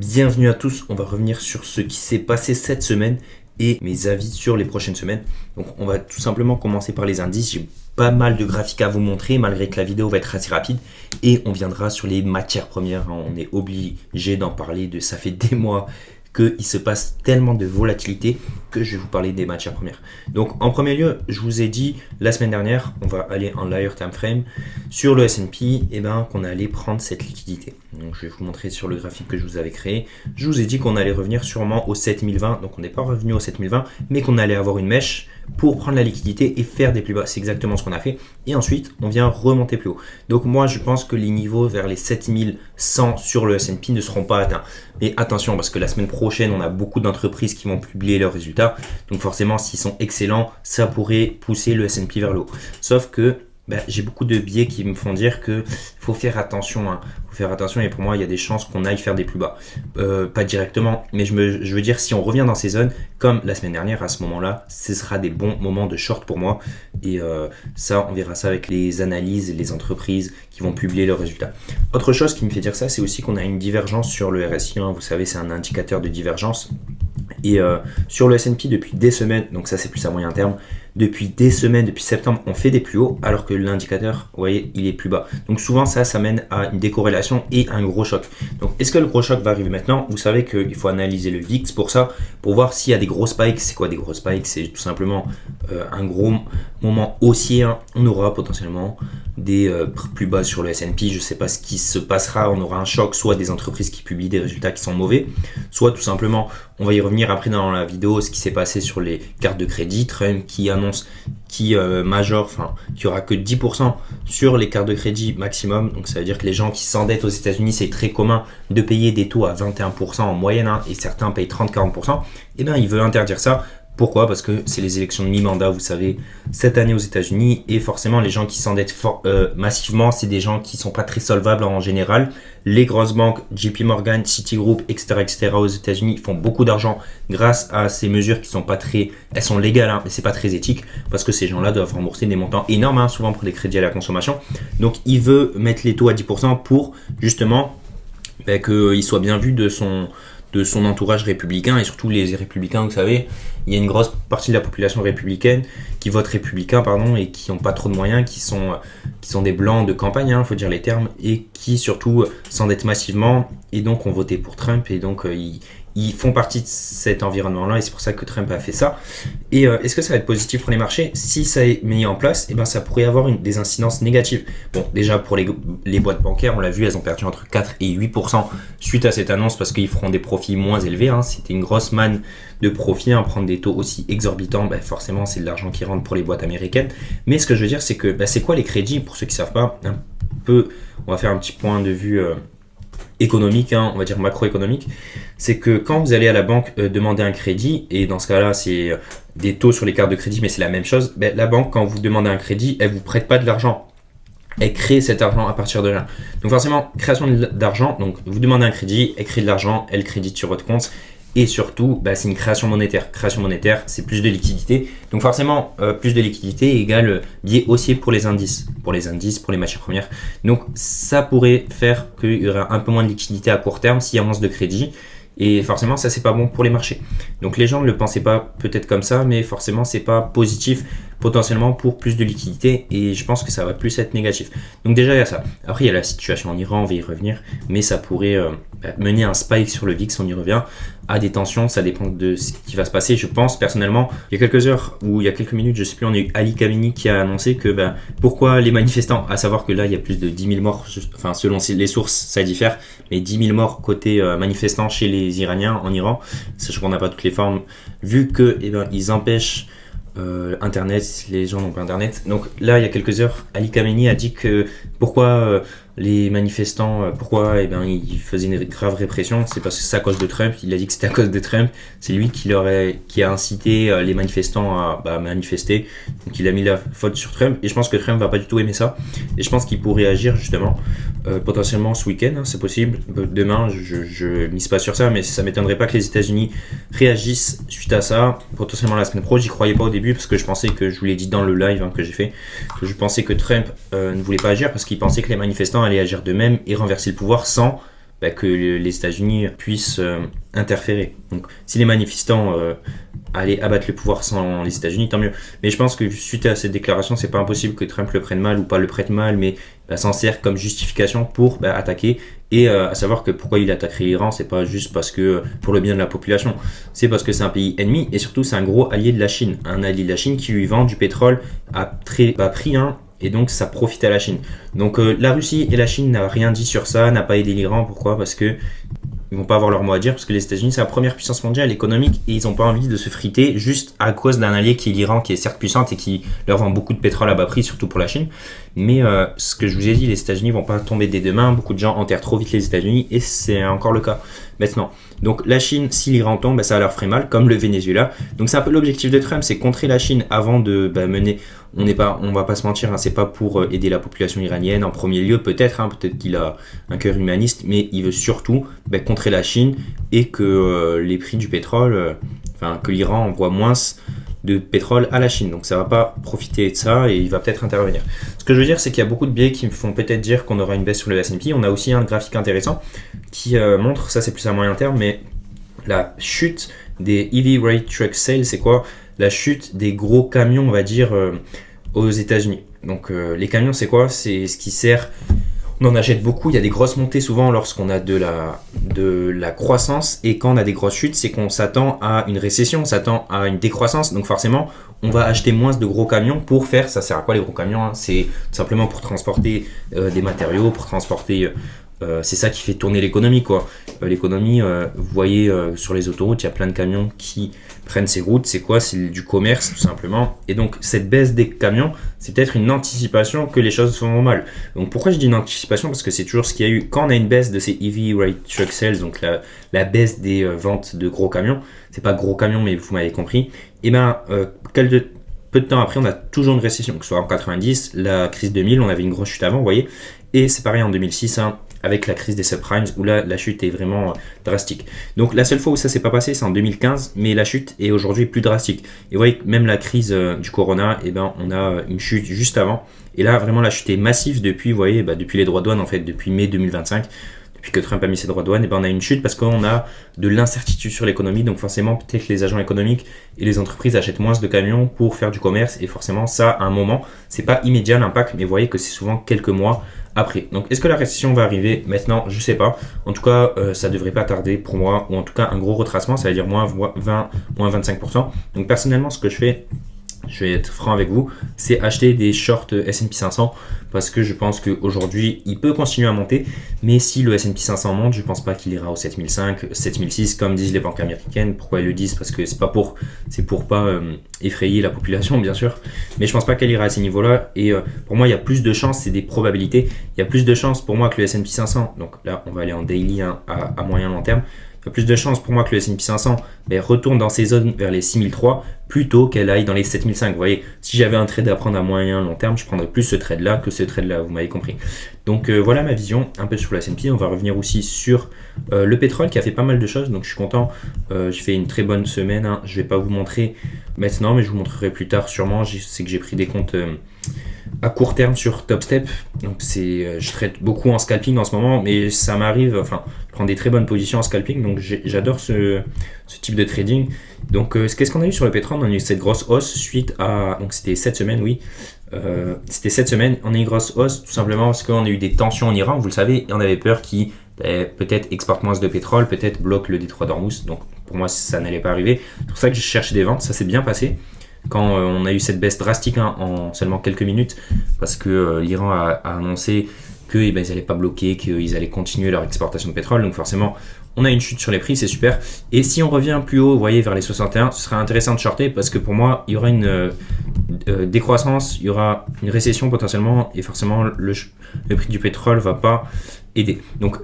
Bienvenue à tous, on va revenir sur ce qui s'est passé cette semaine et mes avis sur les prochaines semaines. Donc on va tout simplement commencer par les indices. J'ai pas mal de graphiques à vous montrer malgré que la vidéo va être assez rapide et on viendra sur les matières premières. On est obligé d'en parler, ça fait des mois qu'il se passe tellement de volatilité que je vais vous parler des matières premières. Donc en premier lieu, je vous ai dit la semaine dernière, on va aller en higher time frame sur le S&P, qu'on allait prendre cette liquidité. Donc je vais vous montrer sur le graphique que je vous avais créé. Je vous ai dit qu'on allait revenir sûrement au 7020, donc on n'est pas revenu au 7020, mais qu'on allait avoir une mèche pour prendre la liquidité et faire des plus bas. C'est exactement ce qu'on a fait. Et ensuite, on vient remonter plus haut. Donc moi, je pense que les niveaux vers les 7100 sur le S&P ne seront pas atteints. Mais attention, parce que la semaine prochaine, on a beaucoup d'entreprises qui vont publier leurs résultats. Donc forcément, s'ils sont excellents, ça pourrait pousser le S&P vers le haut. Sauf que j'ai beaucoup de biais qui me font dire que faut faire attention. Faut faire attention et pour moi, il y a des chances qu'on aille faire des plus bas. Pas directement, mais je veux dire, si on revient dans ces zones, comme la semaine dernière, à ce moment-là, ce sera des bons moments de short pour moi. Et ça, on verra ça avec les analyses et les entreprises qui vont publier leurs résultats. Autre chose qui me fait dire ça, c'est aussi qu'on a une divergence sur le RSI. Vous savez, c'est un indicateur de divergence. Et sur le S&P depuis des semaines, donc ça c'est plus à moyen terme, depuis des semaines, depuis septembre, on fait des plus hauts alors que l'indicateur, vous voyez, il est plus bas. Donc souvent ça mène à une décorrélation et un gros choc. Donc est-ce que le gros choc va arriver maintenant? Vous savez qu'il faut analyser le VIX pour ça, pour voir s'il y a des gros spikes. C'est quoi des gros spikes? C'est tout simplement un gros moment haussier. On aura potentiellement des plus bas sur le S&P. Je ne sais pas ce qui se passera. On aura un choc, soit des entreprises qui publient des résultats qui sont mauvais, soit tout simplement, on va y revenir après dans la vidéo, ce qui s'est passé sur les cartes de crédit. Trump qui annonce qu'il y aura que 10% sur les cartes de crédit maximum. Donc ça veut dire que les gens qui s'endettent aux États-Unis, c'est très commun de payer des taux à 21% en moyenne, et certains payent 30-40%. Il veut interdire ça. Pourquoi? Parce que c'est les élections de mi-mandat, vous savez, cette année aux États-Unis, et forcément les gens qui s'endettent massivement, c'est des gens qui sont pas très solvables en général. Les grosses banques, JP Morgan, Citigroup, etc. aux États-Unis font beaucoup d'argent grâce à ces mesures qui sont pas très, elles sont légales, mais c'est pas très éthique parce que ces gens-là doivent rembourser des montants énormes, souvent pour des crédits à la consommation. Donc il veut mettre les taux à 10% pour justement qu'il soit bien vu de son entourage républicain, et surtout les républicains, vous savez, il y a une grosse partie de la population républicaine qui vote républicain, et qui n'ont pas trop de moyens, qui sont des blancs de campagne, faut dire les termes, et qui surtout s'endettent massivement, et donc ont voté pour Trump, et donc ils font partie de cet environnement-là, et c'est pour ça que Trump a fait ça. Et est-ce que ça va être positif pour les marchés? Si ça est mis en place, ça pourrait avoir des incidences négatives. Bon, déjà pour les boîtes bancaires, on l'a vu, elles ont perdu entre 4 et 8% suite à cette annonce parce qu'ils feront des profits moins élevés. C'était une grosse manne de profit, prendre des taux aussi exorbitants, forcément c'est de l'argent qui rentre pour les boîtes américaines. Mais ce que je veux dire, c'est que c'est quoi les crédits? Pour ceux qui ne savent pas, on va faire un petit point de vue économique, on va dire macroéconomique. C'est que quand vous allez à la banque demander un crédit, et dans ce cas-là c'est des taux sur les cartes de crédit, mais c'est la même chose, la banque, quand vous demandez un crédit, elle vous prête pas de l'argent, elle crée cet argent à partir de là. Donc forcément, création d'argent, donc vous demandez un crédit, elle crée de l'argent, elle crédite sur votre compte. Et surtout, c'est une création monétaire. Création monétaire, c'est plus de liquidité. Donc forcément, plus de liquidité égale biais haussier pour les indices. Pour les matières premières. Donc ça pourrait faire qu'il y aura un peu moins de liquidité à court terme s'il y a moins de crédit. Et forcément, ça, c'est pas bon pour les marchés. Donc les gens ne le pensaient pas peut-être comme ça, mais forcément, c'est pas positif potentiellement pour plus de liquidité. Et je pense que ça va plus être négatif. Donc déjà, il y a ça. Après, il y a la situation en Iran, on va y revenir. Mais ça pourrait mener un spike sur le VIX, on y revient, à des tensions. Ça dépend de ce qui va se passer. Je pense personnellement, il y a quelques heures ou il y a quelques minutes, je sais plus, on a eu Ali Khamenei qui a annoncé que pourquoi les manifestants, à savoir que là, il y a plus de 10 000 morts, selon les sources, ça diffère, mais 10 000 morts côté manifestants chez les Iraniens en Iran, sachant qu'on n'a pas toutes les formes, vu que ils empêchent Internet, les gens n'ont pas Internet. Donc là, il y a quelques heures, Ali Khamenei a dit que pourquoi les manifestants, ils faisaient une grave répression, c'est parce que c'est à cause de Trump. Il a dit que c'était à cause de Trump. C'est lui qui a incité les manifestants à manifester. Donc il a mis la faute sur Trump. Et je pense que Trump va pas du tout aimer ça. Et je pense qu'il pourrait agir justement potentiellement ce week-end. C'est possible. Demain, je mise pas sur ça, mais ça m'étonnerait pas que les États-Unis réagissent suite à ça. Potentiellement la semaine pro. J'y croyais pas au début parce que je pensais que, je vous l'ai dit dans le live que j'ai fait, que je pensais que Trump ne voulait pas agir parce qu'il pensait que les manifestants allaient agir d'eux-mêmes et renverser le pouvoir sans que les États-Unis puissent interférer. Donc si les manifestants allaient abattre le pouvoir sans les États-Unis, tant mieux. Mais je pense que suite à cette déclaration, c'est pas impossible que Trump le prenne mal ou pas le prenne mal, mais s'en sert comme justification pour attaquer. Et à savoir que pourquoi il attaquerait l'Iran, c'est pas juste parce que pour le bien de la population, c'est parce que c'est un pays ennemi et surtout c'est un gros allié de la Chine. Un allié de la Chine qui lui vend du pétrole à très bas prix, et donc ça profite à la Chine. Donc la Russie et la Chine n'ont rien dit sur ça, n'a pas aidé l'Iran. Pourquoi ? Parce que ils vont pas avoir leur mot à dire, parce que les États-Unis c'est la première puissance mondiale économique et ils ont pas envie de se friter juste à cause d'un allié qui est l'Iran, qui est certes puissante et qui leur vend beaucoup de pétrole à bas prix, surtout pour la Chine. Mais ce que je vous ai dit, les États-Unis vont pas tomber des deux mains. Beaucoup de gens enterrent trop vite les États-Unis et c'est encore le cas maintenant. Donc la Chine, si l'Iran tombe, ça leur ferait mal, comme le Venezuela. Donc c'est un peu l'objectif de Trump, c'est contrer la Chine avant de mener. On va pas se mentir, c'est pas pour aider la population iranienne en premier lieu, peut-être qu'il a un cœur humaniste, mais il veut surtout contrer la Chine et que les prix du pétrole, que l'Iran envoie moins de pétrole à la Chine. Donc ça va pas profiter de ça et il va peut-être intervenir. Ce que je veux dire, c'est qu'il y a beaucoup de biais qui me font peut-être dire qu'on aura une baisse sur le S&P. On a aussi un graphique intéressant qui montre, ça c'est plus à moyen terme, mais la chute des EV Rate Truck Sales, c'est quoi ? La chute des gros camions, on va dire, aux États-Unis. Donc les camions, c'est quoi ? C'est ce qui sert. On en achète beaucoup, il y a des grosses montées souvent lorsqu'on a de la croissance, et quand on a des grosses chutes, c'est qu'on s'attend à une récession, on s'attend à une décroissance, donc forcément on va acheter moins de gros camions pour faire, ça sert à quoi les gros camions ? C'est tout simplement pour transporter des matériaux, pour transporter... c'est ça qui fait tourner l'économie, quoi. L'économie, vous voyez sur les autoroutes, il y a plein de camions qui prennent ces routes. C'est quoi ? C'est du commerce, tout simplement. Et donc, cette baisse des camions, c'est peut-être une anticipation que les choses vont mal. Donc, pourquoi je dis une anticipation ? Parce que c'est toujours ce qu'il y a eu. Quand on a une baisse de ces EV Rate Truck Sales, donc la baisse des ventes de gros camions, c'est pas gros camions, mais vous m'avez compris, et peu de temps après, on a toujours une récession, que ce soit en 90, la crise 2000, on avait une grosse chute avant, vous voyez, et c'est pareil en 2006, avec la crise des subprimes, où là, la chute est vraiment drastique. Donc la seule fois où ça s'est pas passé, c'est en 2015, mais la chute est aujourd'hui plus drastique. Et vous voyez que même la crise du corona, on a une chute juste avant, et là, vraiment, la chute est massive depuis, vous voyez, depuis les droits de douane, en fait, depuis mai 2025, depuis que Trump a mis ses droits de douane, on a une chute parce qu'on a de l'incertitude sur l'économie. Donc forcément, peut-être les agents économiques et les entreprises achètent moins de camions pour faire du commerce. Et forcément, ça, à un moment, c'est pas immédiat l'impact, mais vous voyez que c'est souvent quelques mois après. Donc est-ce que la récession va arriver maintenant ? Je sais pas. En tout cas, ça devrait pas tarder pour moi, ou en tout cas un gros retracement, ça veut dire moins 20, moins 25%. Donc personnellement, ce que je fais, je vais être franc avec vous, c'est acheter des shorts S&P 500 parce que je pense qu'aujourd'hui, il peut continuer à monter, mais si le S&P 500 monte, je pense pas qu'il ira au 7005, 7006 comme disent les banques américaines. Pourquoi elles le disent ? Parce que c'est pour pas effrayer la population, bien sûr, mais je pense pas qu'elle ira à ces niveaux-là. Et pour moi, il y a plus de chances, c'est des probabilités, il y a plus de chances pour moi que le S&P 500, donc là, on va aller en daily à moyen long terme, il y a plus de chances pour moi que le S&P 500 retourne dans ces zones vers les 6003 plutôt qu'elle aille dans les 7005. Vous voyez, si j'avais un trade à prendre à moyen long terme, je prendrais plus ce trade-là que ce trade-là, vous m'avez compris. Donc voilà ma vision un peu sur le S&P. On va revenir aussi sur le pétrole qui a fait pas mal de choses, donc je suis content. J'ai fait une très bonne semaine, je vais pas vous montrer maintenant, mais je vous montrerai plus tard sûrement. C'est que j'ai pris des comptes à court terme sur TopStep, donc je trade beaucoup en scalping en ce moment, mais ça m'arrive, je prends des très bonnes positions en scalping, donc j'adore ce type de trading. Donc qu'est-ce qu'on a eu sur le pétrole ? On a eu cette grosse hausse suite à, donc c'était cette semaine, oui, c'était cette semaine, on a eu une grosse hausse tout simplement parce qu'on a eu des tensions en Iran, vous le savez, et on avait peur qu'ils peut-être exportent moins de pétrole, peut-être bloquent le détroit d'Ormuz, donc pour moi ça n'allait pas arriver, c'est pour ça que je cherchais des ventes, ça s'est bien passé. Quand on a eu cette baisse drastique en seulement quelques minutes, parce que l'Iran a annoncé qu'ils n'allaient pas bloquer, qu'ils allaient continuer leur exportation de pétrole, donc forcément on a une chute sur les prix, c'est super. Et si on revient plus haut, vous voyez, vers les 61, ce serait intéressant de shorter, parce que pour moi il y aura une décroissance, il y aura une récession potentiellement, et forcément le prix du pétrole va pas aider. Donc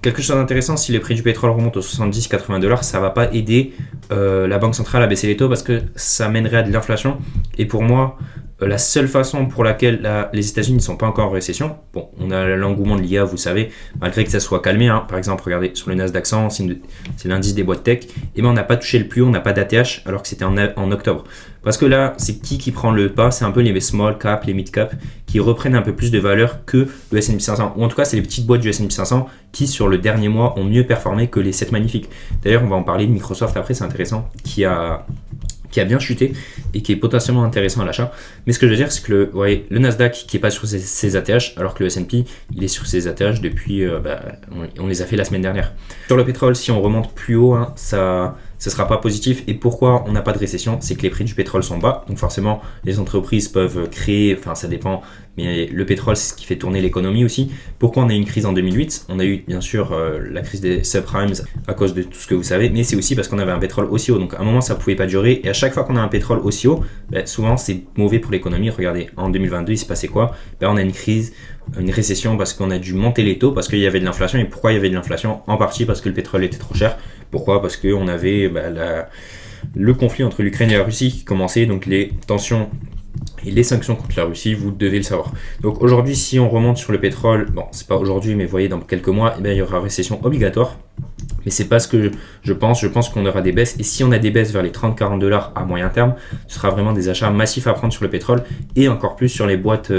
quelque chose d'intéressant, si le prix du pétrole remonte aux 70-80$, ça va pas aider la Banque centrale à baisser les taux parce que ça mènerait à de l'inflation. Et pour moi, La seule façon pour laquelle les États-Unis ne sont pas encore en récession, bon, on a l'engouement de l'IA, vous savez, malgré que ça soit calmé, hein. Par exemple, regardez sur le Nasdaq 100, c'est l'indice des boîtes tech, et ben on n'a pas touché le plus haut, on n'a pas d'ATH alors que c'était en octobre. Parce que là, c'est qui prend le pas? C'est un peu les small cap, les mid cap qui reprennent un peu plus de valeur que le S&P 500. Ou en tout cas, c'est les petites boîtes du S&P 500 qui, sur le dernier mois, ont mieux performé que les 7 magnifiques. D'ailleurs, on va en parler de Microsoft après, c'est intéressant, qui a bien chuté et qui est potentiellement intéressant à l'achat. Mais ce que je veux dire, c'est que le Nasdaq qui n'est pas sur ses ATH, alors que le S&P, il est sur ses ATH depuis, on les a fait la semaine dernière. Sur le pétrole, si on remonte plus haut, hein, ça ne sera pas positif. Et pourquoi on n'a pas de récession? C'est que les prix du pétrole sont bas. Donc forcément, les entreprises peuvent créer, enfin ça dépend, mais le pétrole, c'est ce qui fait tourner l'économie aussi. Pourquoi on a eu une crise en 2008? On a eu bien sûr la crise des subprimes à cause de tout ce que vous savez, mais c'est aussi parce qu'on avait un pétrole aussi haut. Donc à un moment, ça ne pouvait pas durer. Et à chaque fois qu'on a un pétrole aussi haut, souvent c'est mauvais pour l'économie. Regardez, en 2022, il s'est passé quoi? On a une crise, une récession parce qu'on a dû monter les taux, parce qu'il y avait de l'inflation. Et pourquoi il y avait de l'inflation? En partie parce que le pétrole était trop cher. Pourquoi? Parce qu'on avait le conflit entre l'Ukraine et la Russie qui commençait, donc les tensions et les sanctions contre la Russie, vous devez le savoir. Donc aujourd'hui, si on remonte sur le pétrole, bon, c'est pas aujourd'hui, mais vous voyez, dans quelques mois, il y aura récession obligatoire. Mais c'est pas ce que je pense. Je pense qu'on aura des baisses. Et si on a des baisses vers les 30-40 $ à moyen terme, ce sera vraiment des achats massifs à prendre sur le pétrole et encore plus sur les boîtes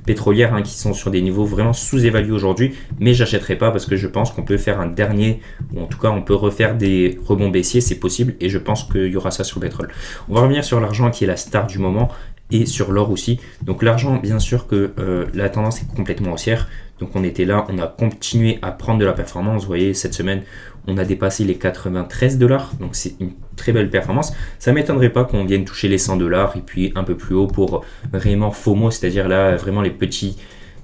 pétrolières qui sont sur des niveaux vraiment sous-évalués aujourd'hui. Mais j'achèterai pas parce que je pense qu'on peut faire un dernier, ou en tout cas on peut refaire des rebonds baissiers, c'est possible. Et je pense qu'il y aura ça sur le pétrole. On va revenir sur l'argent qui est la star du moment et sur l'or aussi. Donc l'argent, bien sûr que la tendance est complètement haussière. Donc on était là, on a continué à prendre de la performance. Vous voyez, cette semaine, on a dépassé les 93 $. Donc c'est une très belle performance. Ça ne m'étonnerait pas qu'on vienne toucher les 100 $ et puis un peu plus haut pour vraiment FOMO, c'est-à-dire là, vraiment les petits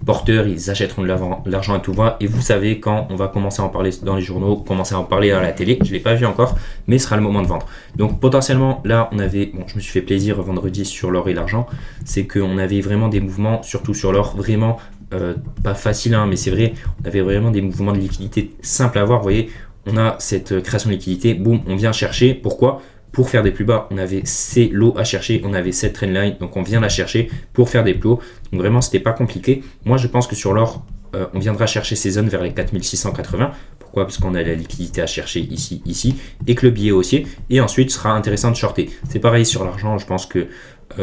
porteurs, ils achèteront de l'argent à tout va. Et vous savez, quand on va commencer à en parler dans les journaux, commencer à en parler à la télé, je ne l'ai pas vu encore, mais ce sera le moment de vendre. Donc potentiellement, là, je me suis fait plaisir vendredi sur l'or et l'argent, c'est qu'on avait vraiment des mouvements, surtout sur l'or, vraiment pas facile, mais c'est vrai, on avait vraiment des mouvements de liquidité simples à voir. Vous voyez, on a cette création de liquidité, boum, on vient chercher. Pourquoi? Pour faire des plus bas. On avait ces lots à chercher, on avait cette trendline, donc on vient la chercher pour faire des plus hauts. Donc vraiment, c'était pas compliqué. Moi, je pense que sur l'or, on viendra chercher ces zones vers les 4680. Pourquoi? Parce qu'on a la liquidité à chercher ici, et que le billet haussier. Et ensuite, ce sera intéressant de shorter. C'est pareil sur l'argent, je pense que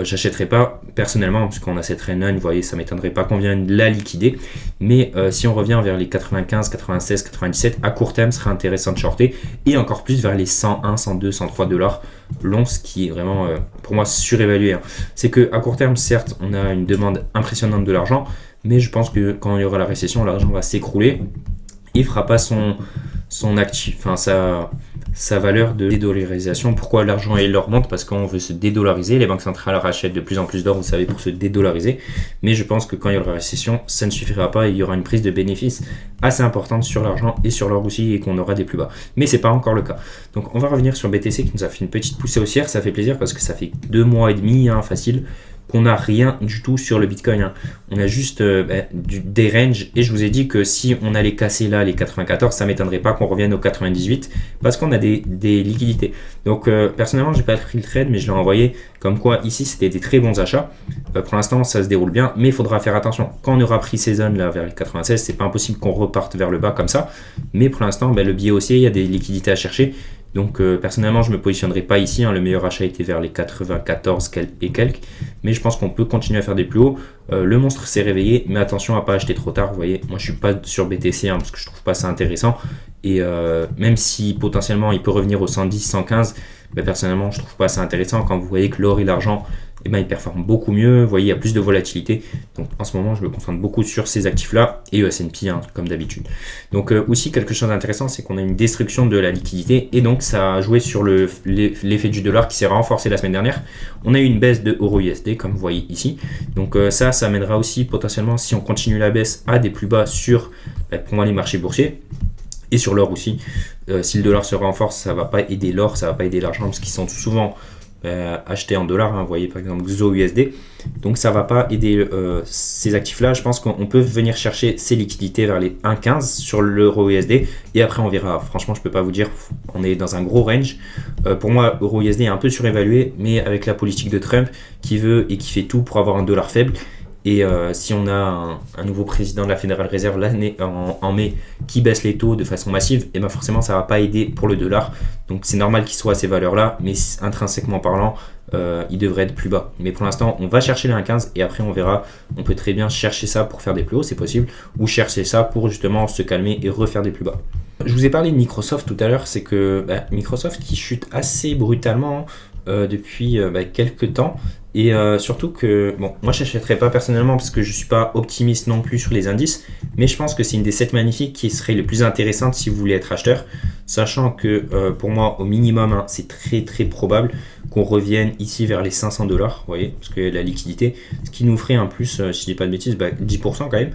j'achèterai pas personnellement, parce qu'on a cette trendline, vous voyez, ça m'étonnerait pas qu'on vienne la liquider. Mais si on revient vers les 95, 96, 97, à court terme, ce serait intéressant de shorter. Et encore plus vers les 101, 102, 103 $ long, ce qui est vraiment, pour moi, surévalué. C'est qu'à court terme, certes, on a une demande impressionnante de l'argent, mais je pense que quand il y aura la récession, l'argent va s'écrouler. Il ne fera pas son actif, enfin sa valeur de dédollarisation. Pourquoi l'argent et l'or montent? Parce qu'on veut se dédollariser. Les banques centrales rachètent de plus en plus d'or, vous savez, pour se dédollariser. Mais je pense que quand il y aura la récession, ça ne suffira pas et il y aura une prise de bénéfices assez importante sur l'argent et sur l'or aussi et qu'on aura des plus bas. Mais c'est pas encore le cas. Donc on va revenir sur BTC qui nous a fait une petite poussée haussière. Ça fait plaisir parce que ça fait 2 mois et demi, facile, qu'on n'a rien du tout sur le Bitcoin. On a juste des ranges et je vous ai dit que si on allait casser là les 94, ça m'étonnerait pas qu'on revienne aux 98 parce qu'on a des liquidités. Donc personnellement, j'ai pas pris le trade, mais je l'ai envoyé comme quoi ici c'était des très bons achats. Pour l'instant, ça se déroule bien, mais il faudra faire attention. Quand on aura pris ces zones là vers les 96, c'est pas impossible qu'on reparte vers le bas comme ça. Mais pour l'instant, le billet haussier, il y a des liquidités à chercher. Donc personnellement, je ne me positionnerai pas ici. Le meilleur achat était vers les 94 et quelques. Mais je pense qu'on peut continuer à faire des plus hauts. Le monstre s'est réveillé, mais attention à ne pas acheter trop tard. Vous voyez, moi je ne suis pas sur BTC parce que je ne trouve pas ça intéressant. Et même si potentiellement il peut revenir aux 110, 115, personnellement je ne trouve pas ça intéressant. Quand vous voyez que l'or et l'argent, ils performent beaucoup mieux. Vous voyez, il y a plus de volatilité. Donc en ce moment, je me concentre beaucoup sur ces actifs-là et S&P, comme d'habitude. Donc aussi, quelque chose d'intéressant, c'est qu'on a une destruction de la liquidité. Et donc, ça a joué sur l'effet du dollar qui s'est renforcé la semaine dernière. On a eu une baisse de euro-USD, comme vous voyez ici. Donc ça amènera aussi potentiellement, si on continue la baisse, à des plus bas sur, pour moi, les marchés boursiers. Et sur l'or aussi. Si le dollar se renforce, ça ne va pas aider l'or, ça ne va pas aider l'argent, parce qu'ils sont souvent acheter en dollars, hein, vous voyez par exemple XOUSD. Donc ça va pas aider ces actifs-là. Je pense qu'on peut venir chercher ces liquidités vers les 1,15 sur l'euro USD et après on verra. Franchement, je peux pas vous dire, on est dans un gros range. Pour moi, euro USD est un peu surévalué, mais avec la politique de Trump qui veut et qui fait tout pour avoir un dollar faible. Et si on a un nouveau président de la Fédérale Réserve l'année en mai qui baisse les taux de façon massive, et ben forcément ça ne va pas aider pour le dollar. Donc c'est normal qu'il soit à ces valeurs-là, mais intrinsèquement parlant, il devrait être plus bas. Mais pour l'instant, on va chercher les 1,15 et après on verra. On peut très bien chercher ça pour faire des plus hauts, c'est possible, ou chercher ça pour justement se calmer et refaire des plus bas. Je vous ai parlé de Microsoft tout à l'heure, c'est que Microsoft qui chute assez brutalement depuis quelques temps. Et surtout que, bon, moi je n'achèterais pas personnellement parce que je ne suis pas optimiste non plus sur les indices, mais je pense que c'est une des 7 magnifiques qui serait les plus intéressantes si vous voulez être acheteur, sachant que pour moi au minimum, hein, c'est très très probable qu'on revienne ici vers les 500 $, vous voyez, parce que la liquidité, ce qui nous ferait un plus, si je dis pas de bêtises, 10% quand même,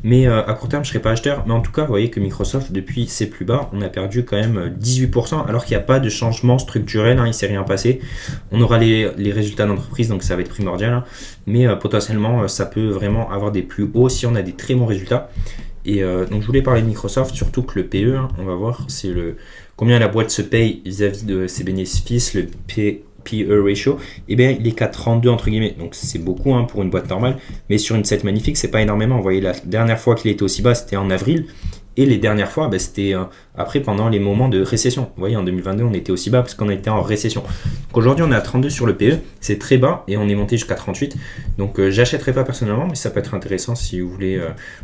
mais à court terme je ne serais pas acheteur, mais en tout cas vous voyez que Microsoft depuis ses plus bas, on a perdu quand même 18% alors qu'il n'y a pas de changement structurel, hein, il ne s'est rien passé, on aura les résultats d'entreprise, donc ça va être primordial, hein, mais potentiellement ça peut vraiment avoir des plus hauts si on a des très bons résultats. Et donc je voulais parler de Microsoft, surtout que le PE, hein, on va voir, c'est combien la boîte se paye vis-à-vis de ses bénéfices, le PE ratio, et bien il est qu'à 32 entre guillemets, donc c'est beaucoup hein, pour une boîte normale, mais sur une 7 magnifique, c'est pas énormément. Vous voyez, la dernière fois qu'il était aussi bas, c'était en avril. Et les dernières fois, c'était après pendant les moments de récession. Vous voyez, en 2022, on était aussi bas parce qu'on était en récession. Donc aujourd'hui, on est à 32 sur le PE. C'est très bas et on est monté jusqu'à 38. Donc j'achèterai pas personnellement, mais ça peut être intéressant si vous voulez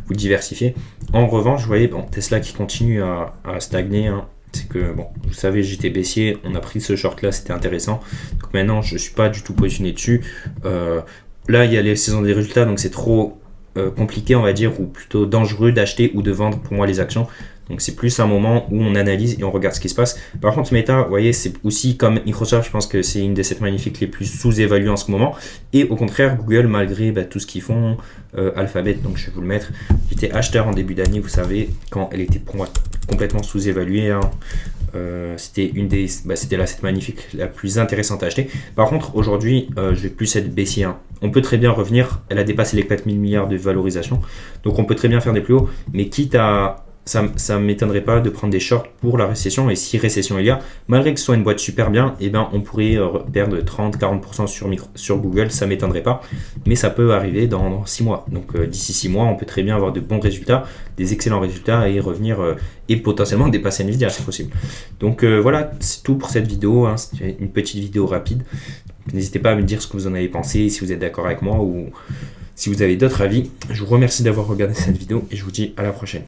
vous diversifier. En revanche, vous voyez, bon, Tesla qui continue à stagner. Hein. C'est que, bon, vous savez, j'étais baissier. On a pris ce short-là, c'était intéressant. Donc maintenant, je ne suis pas du tout positionné dessus. Là, il y a les saisons des résultats, donc c'est trop compliqué, on va dire, ou plutôt dangereux d'acheter ou de vendre pour moi les actions. Donc c'est plus un moment où on analyse et on regarde ce qui se passe. Par contre, Meta, vous voyez, c'est aussi comme Microsoft, je pense que c'est une des 7 magnifiques les plus sous-évaluées en ce moment. Et au contraire, Google, malgré tout ce qu'ils font, Alphabet, donc je vais vous le mettre, j'étais acheteur en début d'année, vous savez, quand elle était pour moi complètement sous-évaluée. Hein. C'était la 7 magnifique la plus intéressante à acheter. Par contre, aujourd'hui, je vais plus être baissier. Hein. On peut très bien revenir, elle a dépassé les 4000 milliards de valorisation, donc on peut très bien faire des plus hauts, mais quitte à ça ne m'étonnerait pas de prendre des shorts pour la récession. Et si récession il y a, malgré que ce soit une boîte super bien, eh ben, on pourrait perdre 30-40% sur Google, ça ne m'étonnerait pas. Mais ça peut arriver dans 6 mois. Donc d'ici 6 mois, on peut très bien avoir de bons résultats, des excellents résultats et revenir et potentiellement dépasser Nvidia, c'est possible. Donc voilà, c'est tout pour cette vidéo. Hein. C'est une petite vidéo rapide. N'hésitez pas à me dire ce que vous en avez pensé, si vous êtes d'accord avec moi ou si vous avez d'autres avis. Je vous remercie d'avoir regardé cette vidéo et je vous dis à la prochaine.